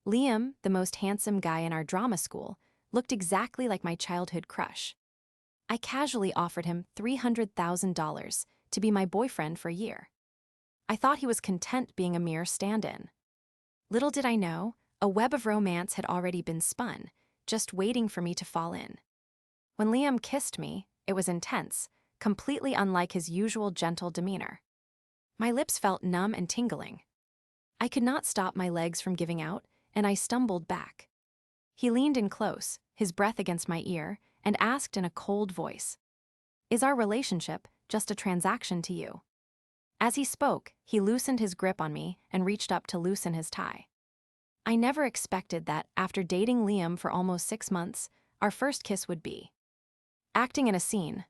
Liam, the most handsome guy in our drama school, looked exactly like my childhood crush. I casually offered him $300,000 to be my boyfriend for a year. I thought he was content being a mere stand-in. Little did I know, a web of romance had already been spun, just waiting for me to fall in. When Liam kissed me, it was intense, completely unlike his usual gentle demeanor. My lips felt numb and tingling. I could not stop my legs from giving out, and I stumbled back. He leaned in close, his breath against my ear, and asked in a cold voice, "Is our relationship just a transaction to you?" As he spoke, he loosened his grip on me and reached up to loosen his tie. I never expected that, after dating Liam for almost 6 months, our first kiss would be acting in a scene.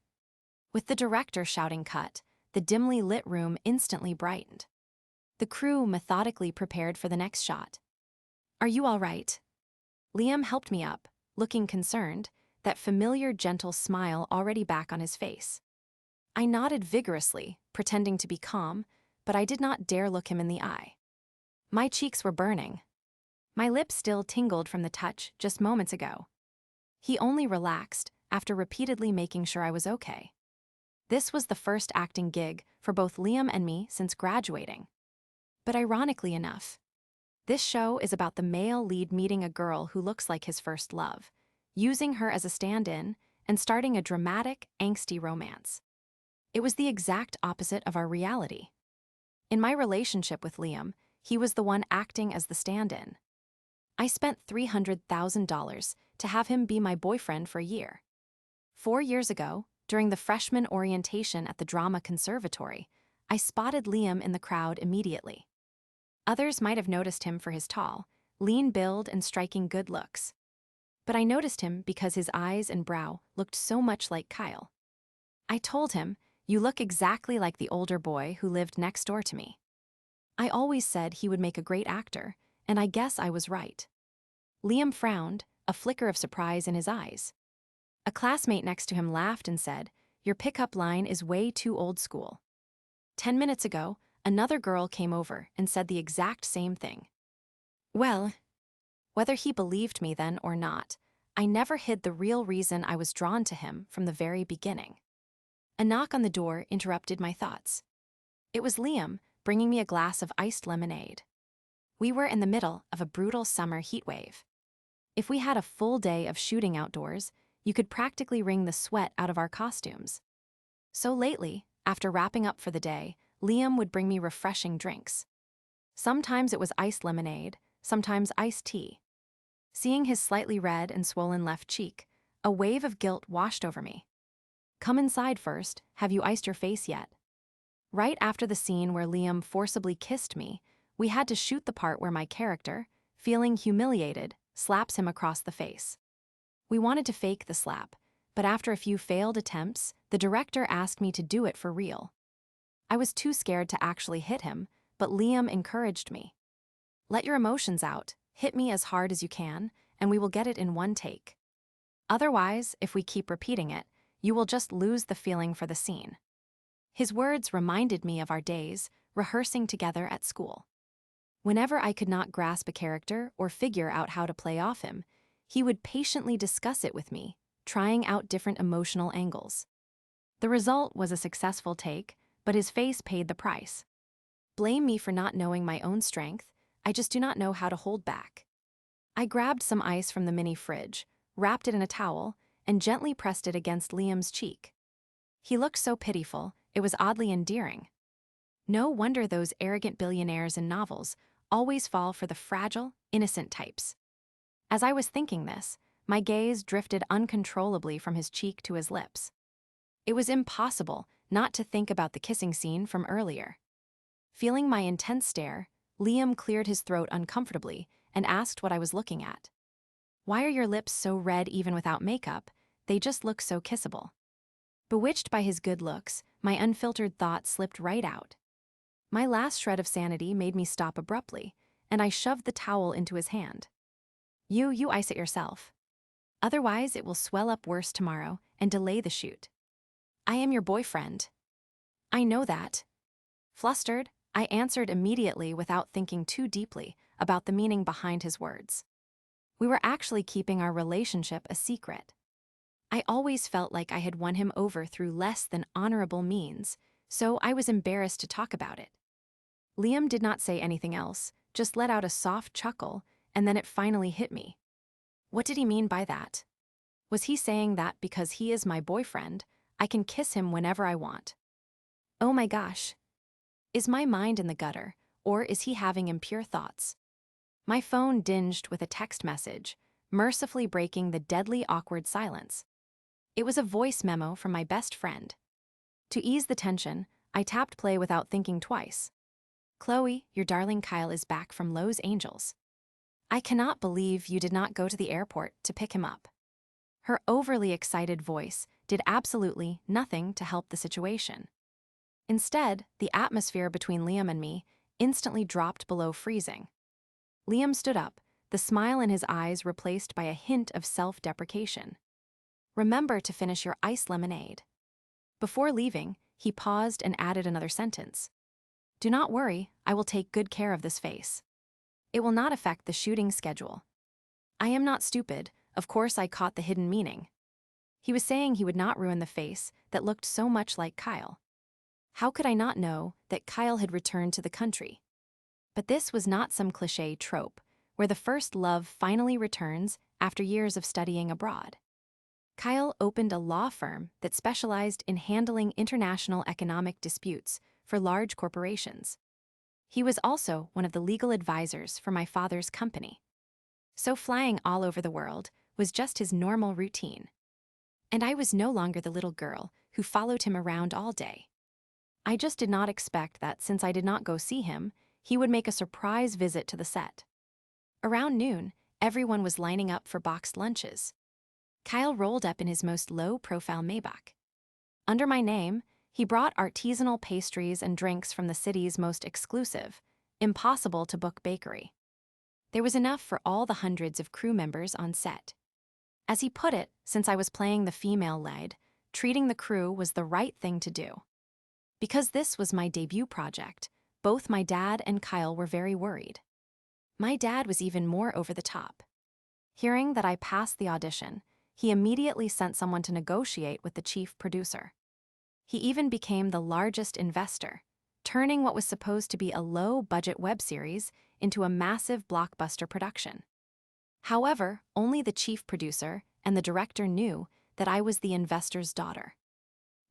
With the director shouting cut, the dimly lit room instantly brightened. The crew methodically prepared for the next shot. "Are you all right?" Liam helped me up, looking concerned, that familiar gentle smile already back on his face. I nodded vigorously, pretending to be calm, but I did not dare look him in the eye. My cheeks were burning. My lips still tingled from the touch just moments ago. He only relaxed after repeatedly making sure I was okay. This was the first acting gig for both Liam and me since graduating. But ironically enough, this show is about the male lead meeting a girl who looks like his first love, using her as a stand-in, and starting a dramatic, angsty romance. It was the exact opposite of our reality. In my relationship with Liam, he was the one acting as the stand-in. I spent $300,000 to have him be my boyfriend for a year. 4 years ago, during the freshman orientation at the drama conservatory, I spotted Liam in the crowd immediately. Others might have noticed him for his tall, lean build and striking good looks. But I noticed him because his eyes and brow looked so much like Kyle. I told him, "You look exactly like the older boy who lived next door to me." I always said he would make a great actor, and I guess I was right. Liam frowned, a flicker of surprise in his eyes. A classmate next to him laughed and said, "Your pickup line is way too old school." 10 minutes ago, another girl came over and said the exact same thing. Well, whether he believed me then or not, I never hid the real reason I was drawn to him from the very beginning. A knock on the door interrupted my thoughts. It was Liam, bringing me a glass of iced lemonade. We were in the middle of a brutal summer heat wave. If we had a full day of shooting outdoors, you could practically wring the sweat out of our costumes. So lately, after wrapping up for the day, Liam would bring me refreshing drinks. Sometimes it was iced lemonade, sometimes iced tea. Seeing his slightly red and swollen left cheek, a wave of guilt washed over me. "Come inside first, have you iced your face yet?" Right after the scene where Liam forcibly kissed me, we had to shoot the part where my character, feeling humiliated, slaps him across the face. We wanted to fake the slap, but after a few failed attempts, the director asked me to do it for real. I was too scared to actually hit him, but Liam encouraged me. "Let your emotions out, hit me as hard as you can, and we will get it in one take. Otherwise, if we keep repeating it, you will just lose the feeling for the scene." His words reminded me of our days, rehearsing together at school. Whenever I could not grasp a character or figure out how to play off him, he would patiently discuss it with me, trying out different emotional angles. The result was a successful take, but his face paid the price. Blame me for not knowing my own strength, I just do not know how to hold back. I grabbed some ice from the mini fridge, wrapped it in a towel, and gently pressed it against Liam's cheek. He looked so pitiful, it was oddly endearing. No wonder those arrogant billionaires in novels always fall for the fragile, innocent types. As I was thinking this, my gaze drifted uncontrollably from his cheek to his lips. It was impossible not to think about the kissing scene from earlier. Feeling my intense stare, Liam cleared his throat uncomfortably and asked what I was looking at. "Why are your lips so red even without makeup? They just look so kissable." Bewitched by his good looks, my unfiltered thoughts slipped right out. My last shred of sanity made me stop abruptly, and I shoved the towel into his hand. You ice it yourself. Otherwise, it will swell up worse tomorrow and delay the shoot." "I am your boyfriend." "I know that." Flustered, I answered immediately without thinking too deeply, about the meaning behind his words. We were actually keeping our relationship a secret. I always felt like I had won him over through less than honorable means, so I was embarrassed to talk about it. Liam did not say anything else, just let out a soft chuckle, and then it finally hit me. What did he mean by that? Was he saying that because he is my boyfriend, I can kiss him whenever I want? Oh my gosh. Is my mind in the gutter, or is he having impure thoughts? My phone dinged with a text message, mercifully breaking the deadly awkward silence. It was a voice memo from my best friend. To ease the tension, I tapped play without thinking twice. Chloe, your darling Kyle is back from Los Angeles. I cannot believe you did not go to the airport to pick him up. Her overly excited voice did absolutely nothing to help the situation. Instead, the atmosphere between Liam and me instantly dropped below freezing. Liam stood up, the smile in his eyes replaced by a hint of self-deprecation. Remember to finish your iced lemonade. Before leaving, he paused and added another sentence. Do not worry, I will take good care of this face. It will not affect the shooting schedule. I am not stupid, of course I caught the hidden meaning. He was saying he would not ruin the face that looked so much like Kyle. How could I not know that Kyle had returned to the country? But this was not some cliché trope, where the first love finally returns after years of studying abroad. Kyle opened a law firm that specialized in handling international economic disputes for large corporations. He was also one of the legal advisors for my father's company. So flying all over the world was just his normal routine. And I was no longer the little girl who followed him around all day. I just did not expect that since I did not go see him, he would make a surprise visit to the set. Around noon, everyone was lining up for boxed lunches. Kyle rolled up in his most low-profile Maybach. Under my name, he brought artisanal pastries and drinks from the city's most exclusive, impossible-to-book bakery. There was enough for all the hundreds of crew members on set. As he put it, since I was playing the female lead, treating the crew was the right thing to do. Because this was my debut project, both my dad and Kyle were very worried. My dad was even more over the top. Hearing that I passed the audition, he immediately sent someone to negotiate with the chief producer. He even became the largest investor, turning what was supposed to be a low-budget web series into a massive blockbuster production. However, only the chief producer and the director knew that I was the investor's daughter.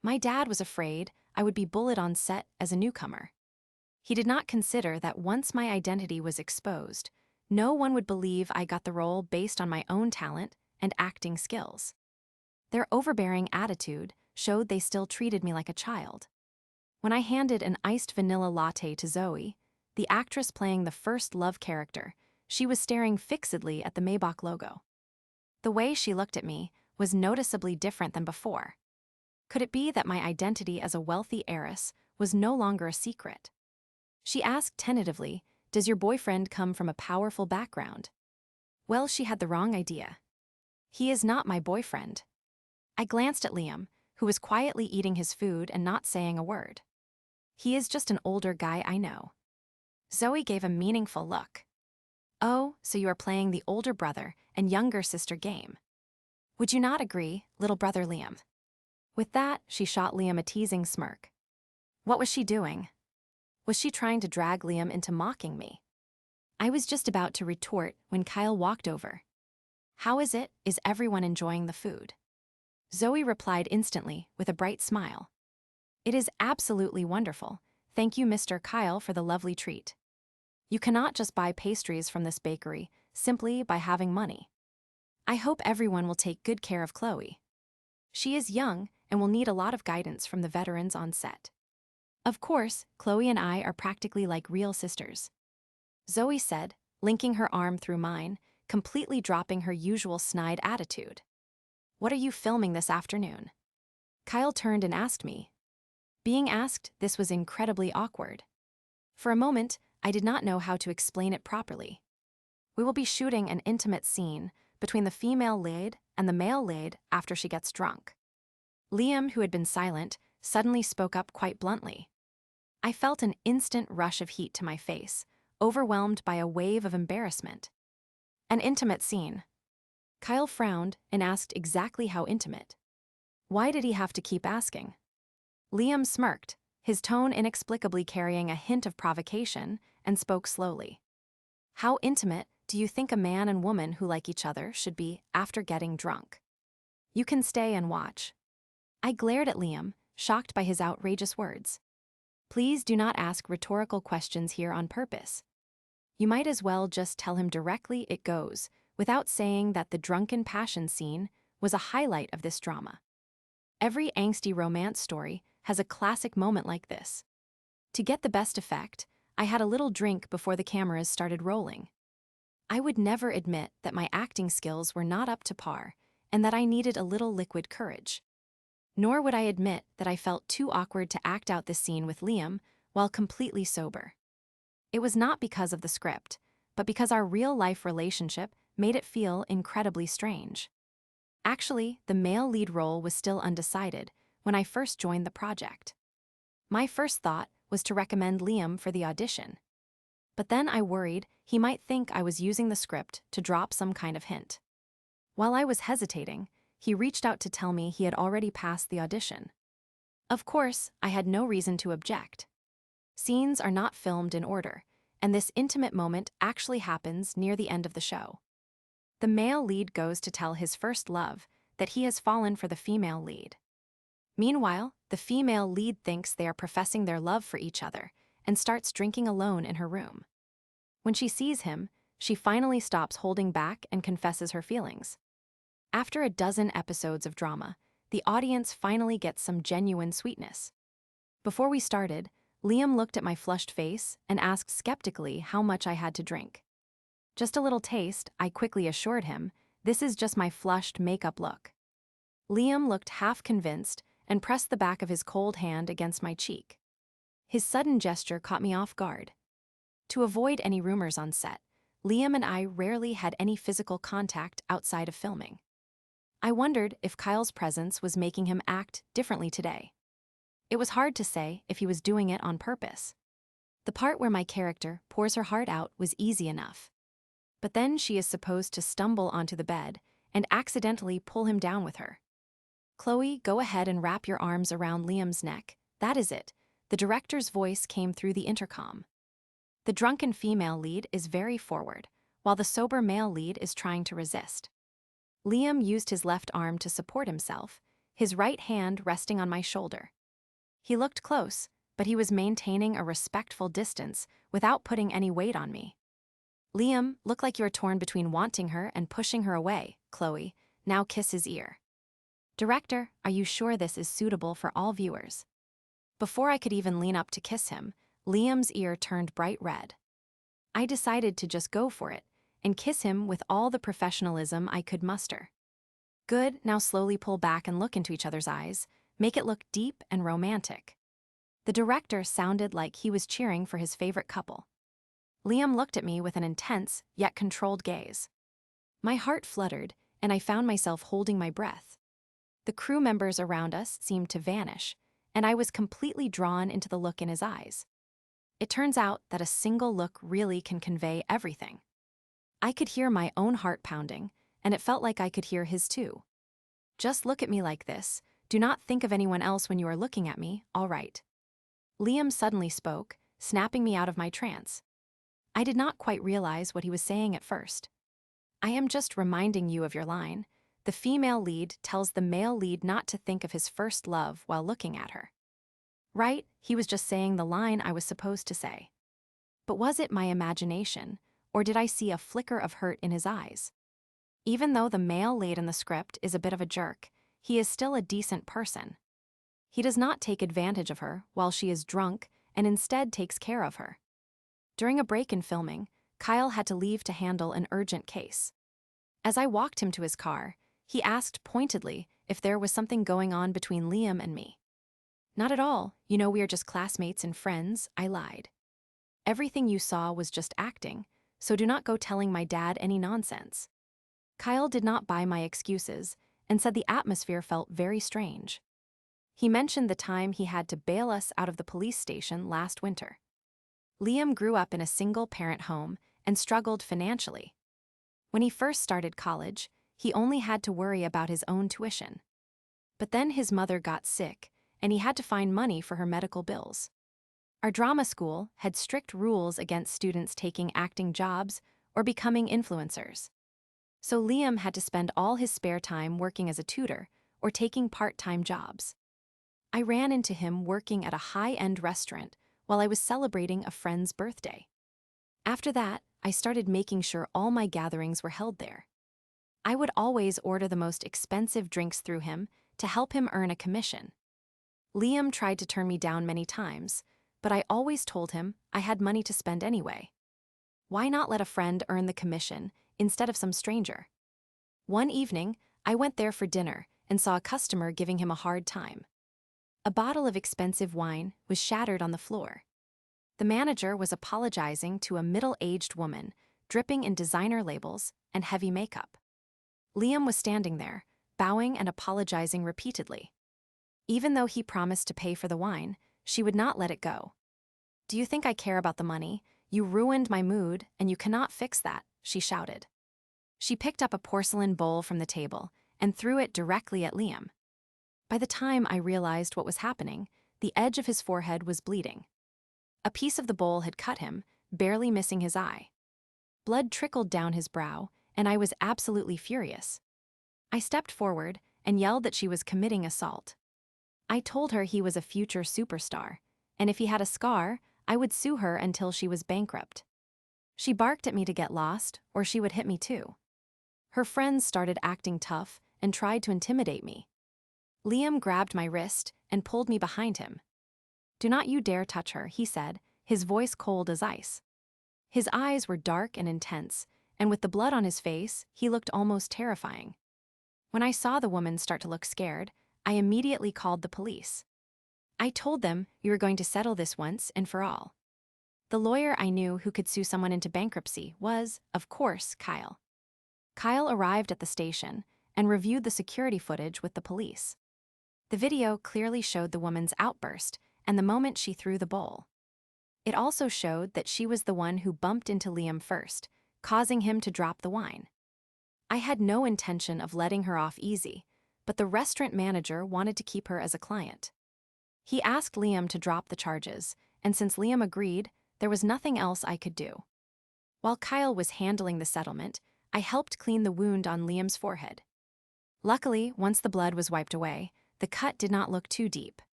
My dad was afraid I would be bullied on set as a newcomer. He did not consider that once my identity was exposed, no one would believe I got the role based on my own talent and acting skills. Their overbearing attitude showed they still treated me like a child. When I handed an iced vanilla latte to Zoe, the actress playing the first love character, she was staring fixedly at the Maybach logo. The way she looked at me was noticeably different than before. Could it be that my identity as a wealthy heiress was no longer a secret? She asked tentatively, "Does your boyfriend come from a powerful background?" Well, she had the wrong idea. He is not my boyfriend. I glanced at Liam, who was quietly eating his food and not saying a word. He is just an older guy I know. Zoe gave a meaningful look. Oh, so you are playing the older brother and younger sister game. Would you not agree, little brother Liam? With that, she shot Liam a teasing smirk. What was she doing? Was she trying to drag Liam into mocking me? I was just about to retort when Kyle walked over. How is it? Is everyone enjoying the food? Zoe replied instantly with a bright smile. It is absolutely wonderful. Thank you, Mr. Kyle, for the lovely treat. You cannot just buy pastries from this bakery simply by having money. I hope everyone will take good care of Chloe. She is young and will need a lot of guidance from the veterans on set. Of course, Chloe and I are practically like real sisters. Zoe said, linking her arm through mine, completely dropping her usual snide attitude. What are you filming this afternoon? Kyle turned and asked me. Being asked, this was incredibly awkward. For a moment, I did not know how to explain it properly. We will be shooting an intimate scene between the female lead and the male lead after she gets drunk. Liam, who had been silent, suddenly spoke up quite bluntly. I felt an instant rush of heat to my face, overwhelmed by a wave of embarrassment. An intimate scene. Kyle frowned and asked exactly how intimate. Why did he have to keep asking? Liam smirked, his tone inexplicably carrying a hint of provocation, and spoke slowly. How intimate do you think a man and woman who like each other should be after getting drunk? You can stay and watch. I glared at Liam, shocked by his outrageous words. Please do not ask rhetorical questions here on purpose. You might as well just tell him directly it goes, without saying that the drunken passion scene was a highlight of this drama. Every angsty romance story has a classic moment like this. To get the best effect, I had a little drink before the cameras started rolling. I would never admit that my acting skills were not up to par and that I needed a little liquid courage. Nor would I admit that I felt too awkward to act out this scene with Liam while completely sober. It was not because of the script, but because our real-life relationship made it feel incredibly strange. Actually, the male lead role was still undecided when I first joined the project. My first thought was to recommend Liam for the audition. But then I worried he might think I was using the script to drop some kind of hint. While I was hesitating, he reached out to tell me he had already passed the audition. Of course, I had no reason to object. Scenes are not filmed in order, and this intimate moment actually happens near the end of the show. The male lead goes to tell his first love that he has fallen for the female lead. Meanwhile, the female lead thinks they are professing their love for each other and starts drinking alone in her room. When she sees him, she finally stops holding back and confesses her feelings. After a dozen episodes of drama, the audience finally gets some genuine sweetness. Before we started, Liam looked at my flushed face and asked skeptically how much I had to drink. Just a little taste, I quickly assured him, this is just my flushed makeup look. Liam looked half convinced and pressed the back of his cold hand against my cheek. His sudden gesture caught me off guard. To avoid any rumors on set, Liam and I rarely had any physical contact outside of filming. I wondered if Kyle's presence was making him act differently today. It was hard to say if he was doing it on purpose. The part where my character pours her heart out was easy enough. But then she is supposed to stumble onto the bed and accidentally pull him down with her. Chloe, go ahead and wrap your arms around Liam's neck. That is it. The director's voice came through the intercom. The drunken female lead is very forward, while the sober male lead is trying to resist. Liam used his left arm to support himself, his right hand resting on my shoulder. He looked close, but he was maintaining a respectful distance without putting any weight on me. Liam, look like you're torn between wanting her and pushing her away, Chloe. Now kiss his ear. Director, are you sure this is suitable for all viewers? Before I could even lean up to kiss him, Liam's ear turned bright red. I decided to just go for it and kiss him with all the professionalism I could muster. Good, now slowly pull back and look into each other's eyes. Make it look deep and romantic. The director sounded like he was cheering for his favorite couple. Liam looked at me with an intense, yet controlled gaze. My heart fluttered, and I found myself holding my breath. The crew members around us seemed to vanish, and I was completely drawn into the look in his eyes. It turns out that a single look really can convey everything. I could hear my own heart pounding, and it felt like I could hear his too. Just look at me like this. Do not think of anyone else when you are looking at me, all right? Liam suddenly spoke, snapping me out of my trance. I did not quite realize what he was saying at first. I am just reminding you of your line. The female lead tells the male lead not to think of his first love while looking at her. Right, he was just saying the line I was supposed to say. But was it my imagination, or did I see a flicker of hurt in his eyes? Even though the male lead in the script is a bit of a jerk, he is still a decent person. He does not take advantage of her while she is drunk and instead takes care of her. During a break in filming, Kyle had to leave to handle an urgent case. As I walked him to his car, he asked pointedly if there was something going on between Liam and me. Not at all, you know we are just classmates and friends, I lied. Everything you saw was just acting, so do not go telling my dad any nonsense. Kyle did not buy my excuses and said the atmosphere felt very strange. He mentioned the time he had to bail us out of the police station last winter. Liam grew up in a single-parent home and struggled financially. When he first started college, he only had to worry about his own tuition. But then his mother got sick, and he had to find money for her medical bills. Our drama school had strict rules against students taking acting jobs or becoming influencers. So Liam had to spend all his spare time working as a tutor or taking part-time jobs. I ran into him working at a high-end restaurant while I was celebrating a friend's birthday. After that, I started making sure all my gatherings were held there. I would always order the most expensive drinks through him to help him earn a commission. Liam tried to turn me down many times, but I always told him I had money to spend anyway. Why not let a friend earn the commission instead of some stranger? One evening, I went there for dinner and saw a customer giving him a hard time. A bottle of expensive wine was shattered on the floor. The manager was apologizing to a middle-aged woman, dripping in designer labels and heavy makeup. Liam was standing there, bowing and apologizing repeatedly. Even though he promised to pay for the wine, she would not let it go. "Do you think I care about the money? You ruined my mood, and you cannot fix that," she shouted. She picked up a porcelain bowl from the table and threw it directly at Liam. By the time I realized what was happening, the edge of his forehead was bleeding. A piece of the bowl had cut him, barely missing his eye. Blood trickled down his brow, and I was absolutely furious. I stepped forward and yelled that she was committing assault. I told her he was a future superstar, and if he had a scar, I would sue her until she was bankrupt. She barked at me to get lost, or she would hit me too. Her friends started acting tough and tried to intimidate me. Liam grabbed my wrist and pulled me behind him. "Do not you dare touch her," he said, his voice cold as ice. His eyes were dark and intense, and with the blood on his face, he looked almost terrifying. When I saw the woman start to look scared, I immediately called the police. I told them we were going to settle this once and for all. The lawyer I knew who could sue someone into bankruptcy was, of course, Kyle. Kyle arrived at the station and reviewed the security footage with the police. The video clearly showed the woman's outburst and the moment she threw the bowl. It also showed that she was the one who bumped into Liam first, causing him to drop the wine. I had no intention of letting her off easy, but the restaurant manager wanted to keep her as a client. He asked Liam to drop the charges, and since Liam agreed, there was nothing else I could do. While Kyle was handling the settlement, I helped clean the wound on Liam's forehead. Luckily, once the blood was wiped away, the cut did not look too deep.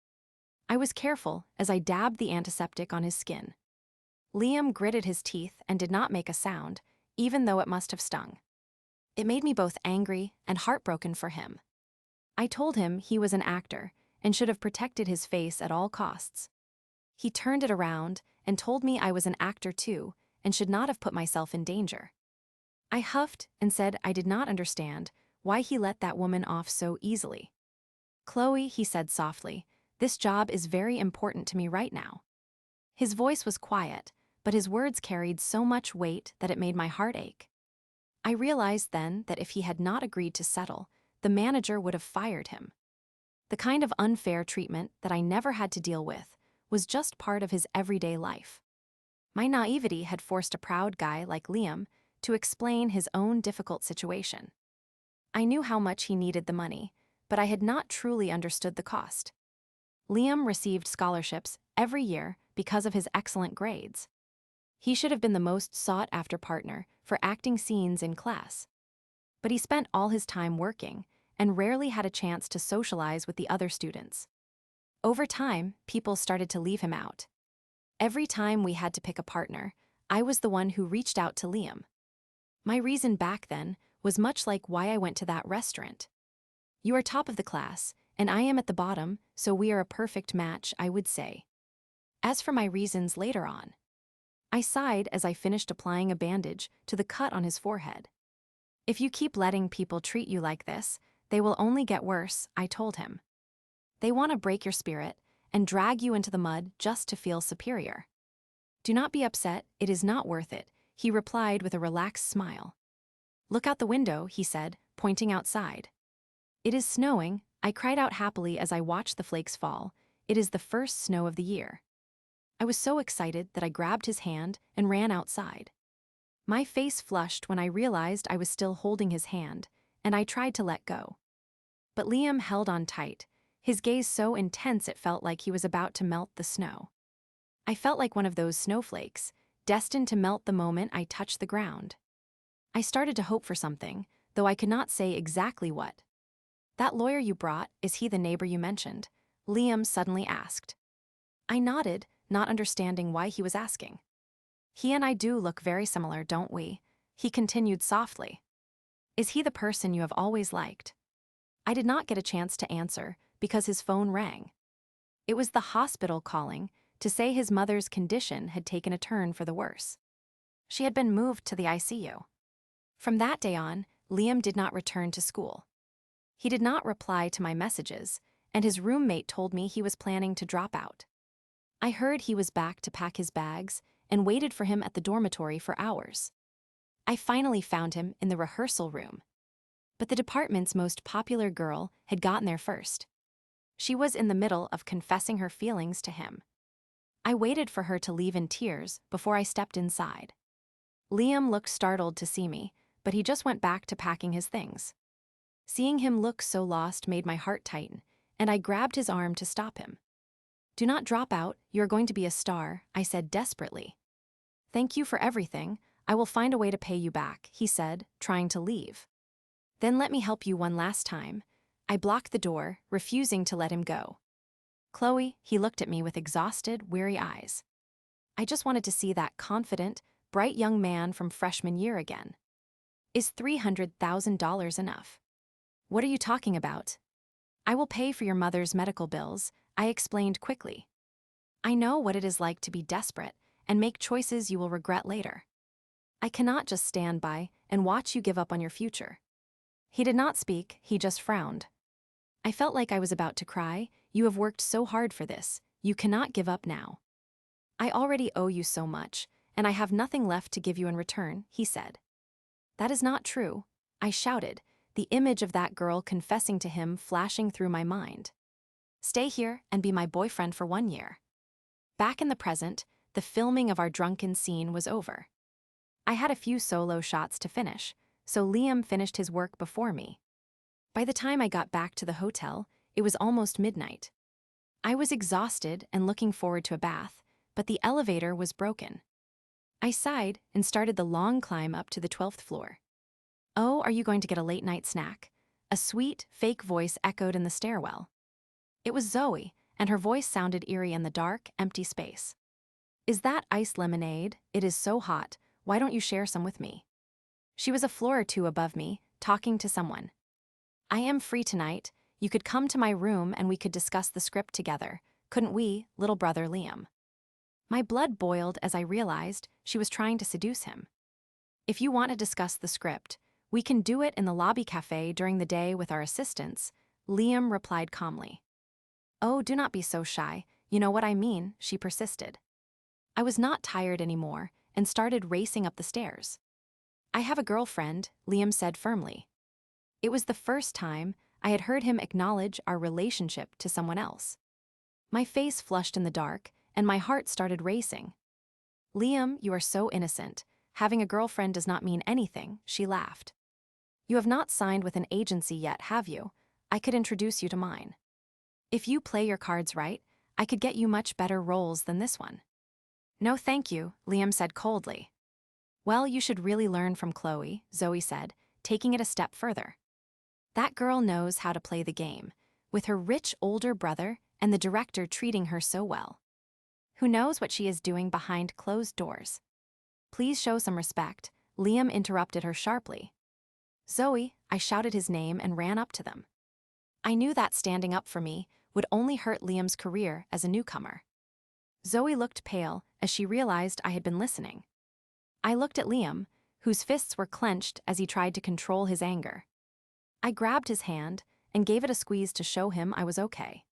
I was careful as I dabbed the antiseptic on his skin. Liam gritted his teeth and did not make a sound, even though it must have stung. It made me both angry and heartbroken for him. I told him he was an actor and should have protected his face at all costs. He turned it around and told me I was an actor too and should not have put myself in danger. I huffed and said I did not understand why he let that woman off so easily. "Chloe," he said softly, "this job is very important to me right now." His voice was quiet, but his words carried so much weight that it made my heart ache. I realized then that if he had not agreed to settle, the manager would have fired him. The kind of unfair treatment that I never had to deal with was just part of his everyday life. My naivety had forced a proud guy like Liam to explain his own difficult situation. I knew how much he needed the money, but I had not truly understood the cost. Liam received scholarships every year because of his excellent grades. He should have been the most sought-after partner for acting scenes in class. But he spent all his time working and rarely had a chance to socialize with the other students. Over time, people started to leave him out. Every time we had to pick a partner, I was the one who reached out to Liam. My reason back then was much like why I went to that restaurant. "You are top of the class, and I am at the bottom, so we are a perfect match," I would say. As for my reasons later on, I sighed as I finished applying a bandage to the cut on his forehead. "If you keep letting people treat you like this, they will only get worse," I told him. "They want to break your spirit and drag you into the mud just to feel superior." "Do not be upset, it is not worth it," he replied with a relaxed smile. "Look out the window," he said, pointing outside. "It is snowing," I cried out happily as I watched the flakes fall. "It is the first snow of the year." I was so excited that I grabbed his hand and ran outside. My face flushed when I realized I was still holding his hand, and I tried to let go. But Liam held on tight, his gaze so intense it felt like he was about to melt the snow. I felt like one of those snowflakes, destined to melt the moment I touched the ground. I started to hope for something, though I could not say exactly what. "That lawyer you brought, is he the neighbor you mentioned?" Liam suddenly asked. I nodded, not understanding why he was asking. "He and I do look very similar, don't we?" He continued softly. "Is he the person you have always liked?" I did not get a chance to answer because his phone rang. It was the hospital calling to say his mother's condition had taken a turn for the worse. She had been moved to the ICU. From that day on, Liam did not return to school. He did not reply to my messages, and his roommate told me he was planning to drop out. I heard he was back to pack his bags and waited for him at the dormitory for hours. I finally found him in the rehearsal room. But the department's most popular girl had gotten there first. She was in the middle of confessing her feelings to him. I waited for her to leave in tears before I stepped inside. Liam looked startled to see me, but he just went back to packing his things. Seeing him look so lost made my heart tighten, and I grabbed his arm to stop him. "Do not drop out, you are going to be a star," I said desperately. "Thank you for everything, I will find a way to pay you back," he said, trying to leave. "Then let me help you one last time." I blocked the door, refusing to let him go. "Chloe," he looked at me with exhausted, weary eyes. I just wanted to see that confident, bright young man from freshman year again. "Is $300,000 enough?" "What are you talking about?" "I will pay for your mother's medical bills," I explained quickly. "I know what it is like to be desperate and make choices you will regret later. I cannot just stand by and watch you give up on your future." He did not speak, he just frowned. I felt like I was about to cry. "You have worked so hard for this, you cannot give up now." "I already owe you so much, and I have nothing left to give you in return," he said. "That is not true," I shouted, the image of that girl confessing to him flashing through my mind. "Stay here and be my boyfriend for 1 year." Back in the present, the filming of our drunken scene was over. I had a few solo shots to finish, so Liam finished his work before me. By the time I got back to the hotel, it was almost midnight. I was exhausted and looking forward to a bath, but the elevator was broken. I sighed and started the long climb up to the 12th floor. "Oh, are you going to get a late-night snack?" A sweet, fake voice echoed in the stairwell. It was Zoe, and her voice sounded eerie in the dark, empty space. "Is that iced lemonade? It is so hot. Why don't you share some with me?" She was a floor or two above me, talking to someone. "I am free tonight. You could come to my room and we could discuss the script together. Couldn't we, little brother Liam?" My blood boiled as I realized she was trying to seduce him. "If you want to discuss the script, we can do it in the lobby cafe during the day with our assistants," Liam replied calmly. "Oh, do not be so shy. You know what I mean," she persisted. I was not tired anymore and started racing up the stairs. "I have a girlfriend," Liam said firmly. It was the first time I had heard him acknowledge our relationship to someone else. My face flushed in the dark, and my heart started racing. "Liam, you are so innocent. Having a girlfriend does not mean anything," she laughed. "You have not signed with an agency yet, have you? I could introduce you to mine. If you play your cards right, I could get you much better roles than this one." "No thank you," Liam said coldly. "Well, you should really learn from Chloe," Zoe said, taking it a step further. "That girl knows how to play the game, with her rich older brother and the director treating her so well. Who knows what she is doing behind closed doors?" "Please show some respect," Liam interrupted her sharply. "Zoe," I shouted his name and ran up to them. I knew that standing up for me would only hurt Liam's career as a newcomer. Zoe looked pale as she realized I had been listening. I looked at Liam, whose fists were clenched as he tried to control his anger. I grabbed his hand and gave it a squeeze to show him I was okay.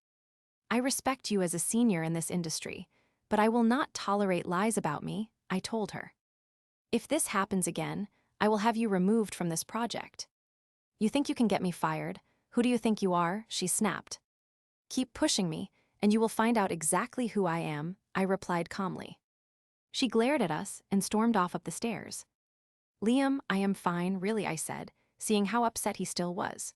"I respect you as a senior in this industry, but I will not tolerate lies about me," I told her. "If this happens again, I will have you removed from this project." "You think you can get me fired? Who do you think you are?" she snapped. "Keep pushing me, and you will find out exactly who I am," I replied calmly. She glared at us and stormed off up the stairs. Liam, I am fine, really, I said, seeing how upset he still was.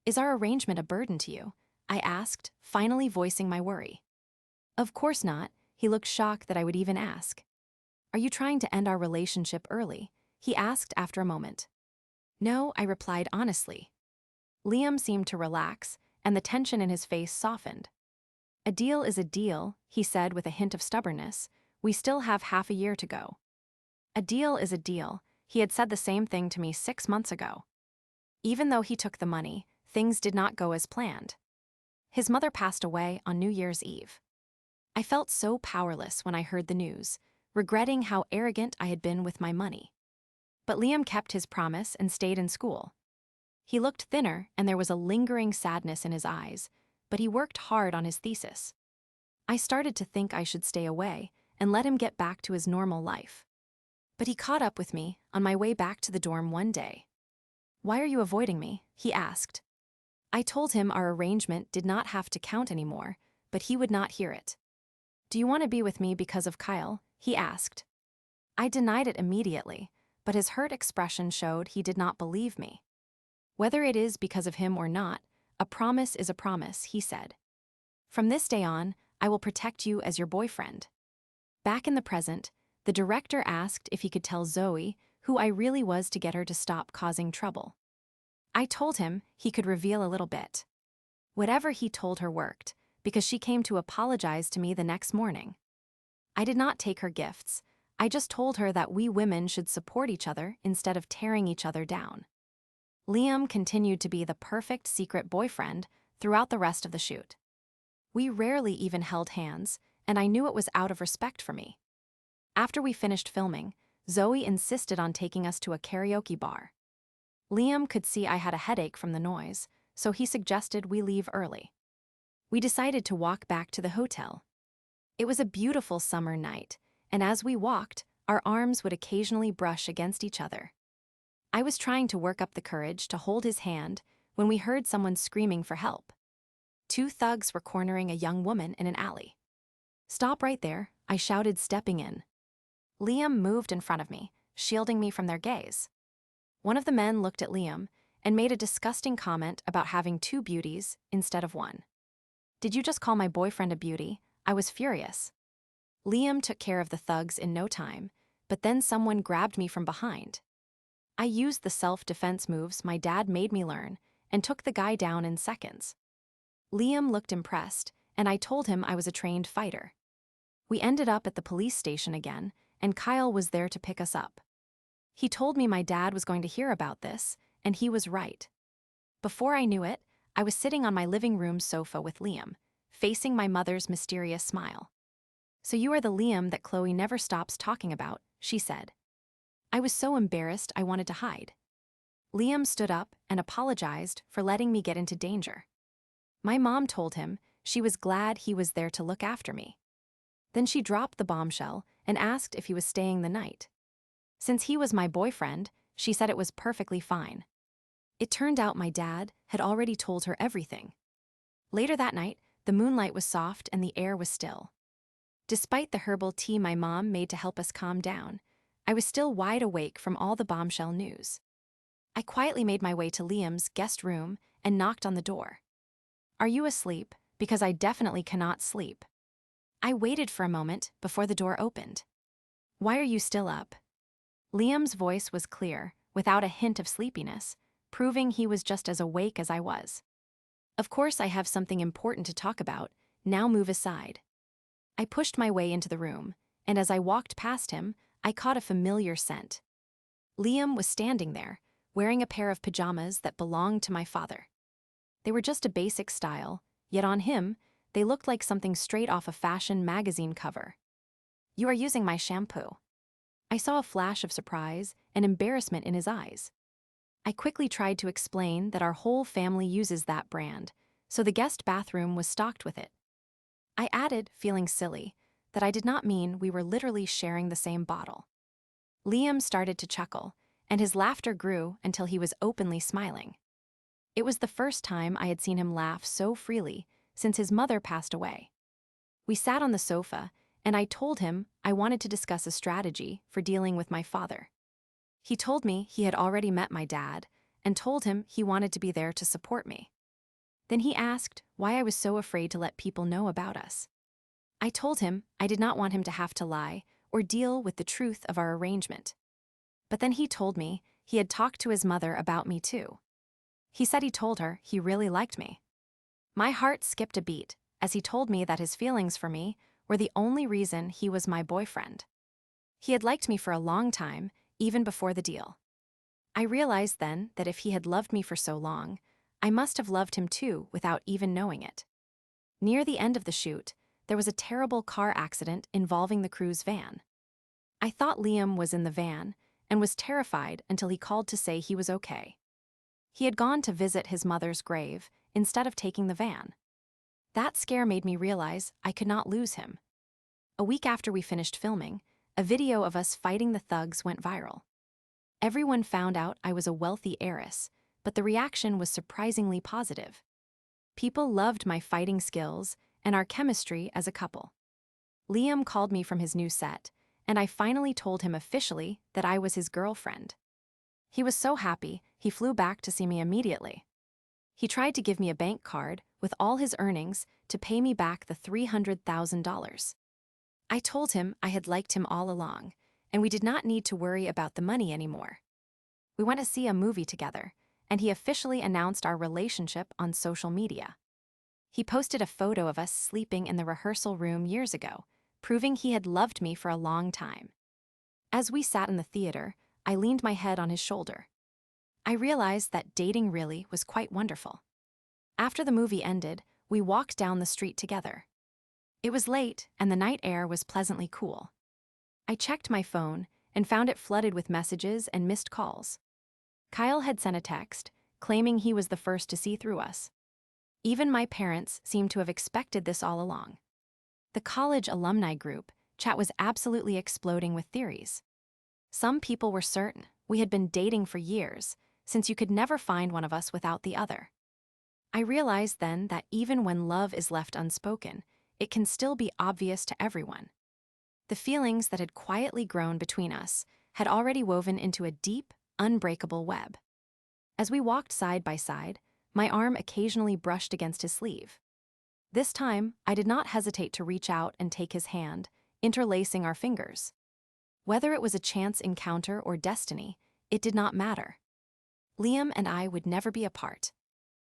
Is our arrangement a burden to you? I asked, finally voicing my worry. Of course not, he looked shocked that I would even ask. Are you trying to end our relationship early? He asked after a moment. No, I replied honestly. Liam seemed to relax, and the tension in his face softened. A deal is a deal, he said with a hint of stubbornness. We still have half a year to go. A deal is a deal. He had said the same thing to me 6 months ago. Even though he took the money, things did not go as planned. His mother passed away on New Year's Eve. I felt so powerless when I heard the news, regretting how arrogant I had been with my money. But Liam kept his promise and stayed in school. He looked thinner and there was a lingering sadness in his eyes, but he worked hard on his thesis. I started to think I should stay away and let him get back to his normal life. But he caught up with me on my way back to the dorm one day. Why are you avoiding me? He asked. I told him our arrangement did not have to count anymore, but he would not hear it. Do you want to be with me because of Kyle? He asked. I denied it immediately, but his hurt expression showed he did not believe me. Whether it is because of him or not, a promise is a promise, he said. From this day on, I will protect you as your boyfriend. Back in the present, the director asked if he could tell Zoe who I really was to get her to stop causing trouble. I told him he could reveal a little bit. Whatever he told her worked, because she came to apologize to me the next morning. I did not take her gifts. I just told her that we women should support each other instead of tearing each other down. Liam continued to be the perfect secret boyfriend throughout the rest of the shoot. We rarely even held hands, and I knew it was out of respect for me. After we finished filming, Zoe insisted on taking us to a karaoke bar. Liam could see I had a headache from the noise, so he suggested we leave early. We decided to walk back to the hotel. It was a beautiful summer night, and as we walked, our arms would occasionally brush against each other. I was trying to work up the courage to hold his hand when we heard someone screaming for help. 2 thugs were cornering a young woman in an alley. Stop right there, I shouted, stepping in. Liam moved in front of me, shielding me from their gaze. One of the men looked at Liam and made a disgusting comment about having 2 beauties instead of 1. Did you just call my boyfriend a beauty? I was furious. Liam took care of the thugs in no time, but then someone grabbed me from behind. I used the self-defense moves my dad made me learn and took the guy down in seconds. Liam looked impressed, and I told him I was a trained fighter. We ended up at the police station again, and Kyle was there to pick us up. He told me my dad was going to hear about this, and he was right. Before I knew it, I was sitting on my living room sofa with Liam, facing my mother's mysterious smile. So you are the Liam that Chloe never stops talking about, she said. I was so embarrassed I wanted to hide. Liam stood up and apologized for letting me get into danger. My mom told him she was glad he was there to look after me. Then she dropped the bombshell and asked if he was staying the night. Since he was my boyfriend, she said it was perfectly fine. It turned out my dad had already told her everything. Later that night, the moonlight was soft and the air was still. Despite the herbal tea my mom made to help us calm down, I was still wide awake from all the bombshell news. I quietly made my way to Liam's guest room and knocked on the door. Are you asleep? Because I definitely cannot sleep. I waited for a moment before the door opened. Why are you still up? Liam's voice was clear, without a hint of sleepiness, proving he was just as awake as I was. Of course I have something important to talk about, now move aside. I pushed my way into the room, and as I walked past him, I caught a familiar scent. Liam was standing there, wearing a pair of pajamas that belonged to my father. They were just a basic style, yet on him, they looked like something straight off a fashion magazine cover. You are using my shampoo. I saw a flash of surprise and embarrassment in his eyes. I quickly tried to explain that our whole family uses that brand, so the guest bathroom was stocked with it. I added, feeling silly, that I did not mean we were literally sharing the same bottle. Liam started to chuckle, and his laughter grew until he was openly smiling. It was the first time I had seen him laugh so freely since his mother passed away. We sat on the sofa, and I told him I wanted to discuss a strategy for dealing with my father. He told me he had already met my dad and told him he wanted to be there to support me. Then he asked why I was so afraid to let people know about us. I told him I did not want him to have to lie or deal with the truth of our arrangement. But then he told me he had talked to his mother about me too. He said he told her he really liked me. My heart skipped a beat as he told me that his feelings for me were the only reason he was my boyfriend. He had liked me for a long time, even before the deal. I realized then that if he had loved me for so long, I must have loved him too without even knowing it. Near the end of the shoot, there was a terrible car accident involving the crew's van. I thought Liam was in the van and was terrified until he called to say he was okay. He had gone to visit his mother's grave instead of taking the van. That scare made me realize I could not lose him. A week after we finished filming, a video of us fighting the thugs went viral. Everyone found out I was a wealthy heiress, but the reaction was surprisingly positive. People loved my fighting skills and our chemistry as a couple. Liam called me from his new set, and I finally told him officially that I was his girlfriend. He was so happy, he flew back to see me immediately. He tried to give me a bank card with all his earnings to pay me back the $300,000. I told him I had liked him all along, and we did not need to worry about the money anymore. We went to see a movie together, and he officially announced our relationship on social media. He posted a photo of us sleeping in the rehearsal room years ago, proving he had loved me for a long time. As we sat in the theater, I leaned my head on his shoulder. I realized that dating really was quite wonderful. After the movie ended, we walked down the street together. It was late, and the night air was pleasantly cool. I checked my phone and found it flooded with messages and missed calls. Kyle had sent a text, claiming he was the first to see through us. Even my parents seemed to have expected this all along. The college alumni group chat was absolutely exploding with theories. Some people were certain we had been dating for years, since you could never find one of us without the other. I realized then that even when love is left unspoken, it can still be obvious to everyone. The feelings that had quietly grown between us had already woven into a deep, unbreakable web. As we walked side by side, my arm occasionally brushed against his sleeve. This time, I did not hesitate to reach out and take his hand, interlacing our fingers. Whether it was a chance encounter or destiny, it did not matter. Liam and I would never be apart.